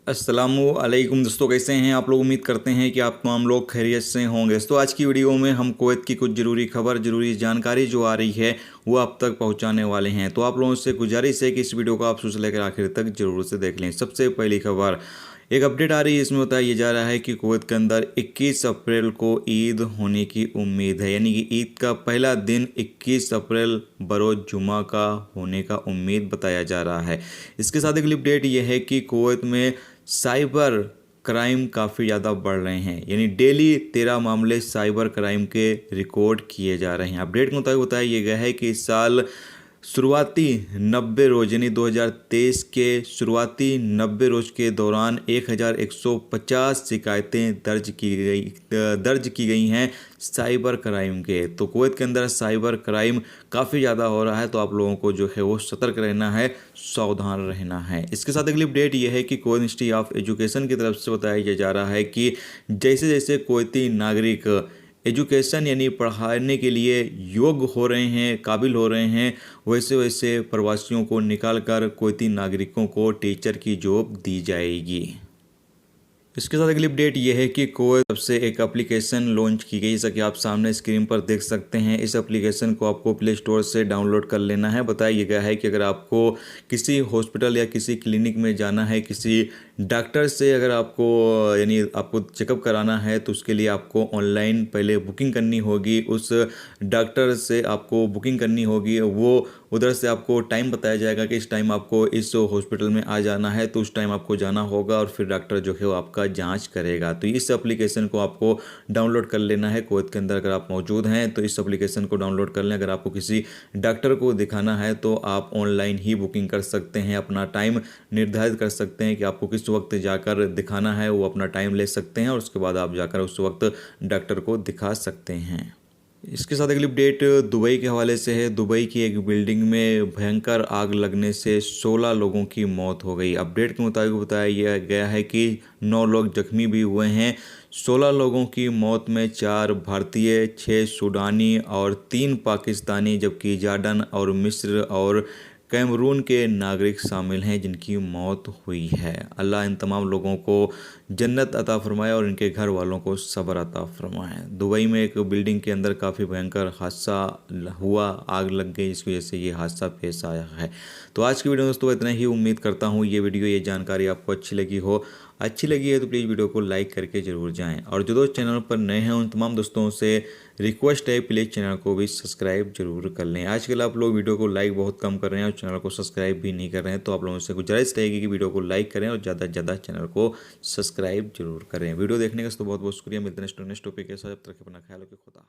अस्सलामुअलैकुम दोस्तों, कैसे हैं आप लोग। उम्मीद करते हैं कि आप तमाम लोग खैरियत से होंगे। तो आज की वीडियो में हम कुवैत की कुछ ज़रूरी खबर, ज़रूरी जानकारी जो आ रही है वो आप तक पहुंचाने वाले हैं। तो आप लोगों से गुजारिश है कि इस वीडियो को आप शुरू से लेकर आखिर तक जरूर से देख लें। सबसे पहली खबर, एक अपडेट आ रही है, इसमें बताया जा रहा है कि कुवैत के अंदर 21 अप्रैल को ईद होने की उम्मीद है। यानी कि ईद का पहला दिन 21 अप्रैल बरोज़ जुमा का होने का उम्मीद बताया जा रहा है। इसके साथ एक अपडेट ये है कि कुवैत में साइबर क्राइम काफ़ी ज़्यादा बढ़ रहे हैं। यानी डेली 13 मामले साइबर क्राइम के रिकॉर्ड किए जा रहे हैं। अपडेट के मुताबिक बताया गया है कि इस साल शुरुआती 90 रोज यानी 2023 के शुरुआती 90 रोज के दौरान 1150 शिकायतें दर्ज की गई हैं साइबर क्राइम के। तो कुवैत के अंदर साइबर क्राइम काफ़ी ज़्यादा हो रहा है, तो आप लोगों को जो है वो सतर्क रहना है, सावधान रहना है। इसके साथ अगली अपडेट ये है कि कुवैत मिनिस्ट्री ऑफ एजुकेशन की तरफ से बताया जा रहा है कि जैसे जैसे कुवैती नागरिक एजुकेशन यानी पढ़ाने के लिए योग्य हो रहे हैं, काबिल हो रहे हैं, वैसे वैसे प्रवासियों को निकाल कर कुवैती नागरिकों को टीचर की जॉब दी जाएगी। इसके साथ अगली अपडेट ये है कि कुवैत तरफ से एक एप्लीकेशन लॉन्च की गई, जैसा कि आप सामने स्क्रीन पर देख सकते हैं। इस एप्लीकेशन को आपको प्ले स्टोर से डाउनलोड कर लेना है। बताया गया है कि अगर आपको किसी हॉस्पिटल या किसी क्लिनिक में जाना है, किसी डॉक्टर से अगर आपको यानी आपको चेकअप कराना है, तो उसके लिए आपको ऑनलाइन पहले बुकिंग करनी होगी। उस डॉक्टर से आपको बुकिंग करनी होगी, वो उधर से आपको टाइम बताया जाएगा कि इस टाइम आपको इस हॉस्पिटल में आ जाना है, तो उस टाइम आपको जाना होगा और फिर डॉक्टर जो है वो आपका जांच करेगा। तो इस एप्लीकेशन को आपको डाउनलोड कर लेना है। कुवैत के अंदर अगर आप मौजूद हैं तो इस एप्लीकेशन को डाउनलोड कर लें। अगर आपको किसी डॉक्टर को दिखाना है तो आप ऑनलाइन ही बुकिंग कर सकते हैं, अपना टाइम निर्धारित कर सकते हैं कि आपको किस वक्त जाकर दिखाना है, वो अपना टाइम ले सकते हैं और उसके बाद आप जाकर उस वक्त डॉक्टर को दिखा सकते हैं। इसके साथ अगली अपडेट दुबई के हवाले से है। दुबई की एक बिल्डिंग में भयंकर आग लगने से 16 लोगों की मौत हो गई। अपडेट के मुताबिक बताया गया है कि 9 लोग जख्मी भी हुए हैं। 16 लोगों की मौत में 4 भारतीय, 6 सूडानी और 3 पाकिस्तानी, जबकि जॉर्डन और मिस्र और कैमरून के नागरिक शामिल हैं जिनकी मौत हुई है। अल्लाह इन तमाम लोगों को जन्नत अता फरमाए और इनके घर वालों को सब्र अता फरमाए। दुबई में एक बिल्डिंग के अंदर काफ़ी भयंकर हादसा हुआ, आग लग गई, इस वजह से ये हादसा पेश आया है। तो आज की वीडियो में दोस्तों इतना ही। उम्मीद करता हूँ ये जानकारी आपको अच्छी लगी हो। अच्छी लगी है तो प्लीज़ वीडियो को लाइक करके ज़रूर जाएं, और जो दोस्त चैनल पर नए हैं उन तमाम दोस्तों से रिक्वेस्ट है प्लीज़ चैनल को भी सब्सक्राइब जरूर कर लें। आजकल आप लोग वीडियो को लाइक बहुत कम कर रहे हैं और चैनल को सब्सक्राइब भी नहीं कर रहे हैं, तो आप लोगों से गुजारिश रहेगी कि वीडियो को लाइक करें और ज़्यादा से ज़्यादा चैनल को सब्सक्राइब जरूर करें। वीडियो देखने का तो बहुत बहुत शुक्रिया। मिलते हैं नेक्स्ट टॉपिक के साथ। जब तक अपना ख्याल रखें। खुदा।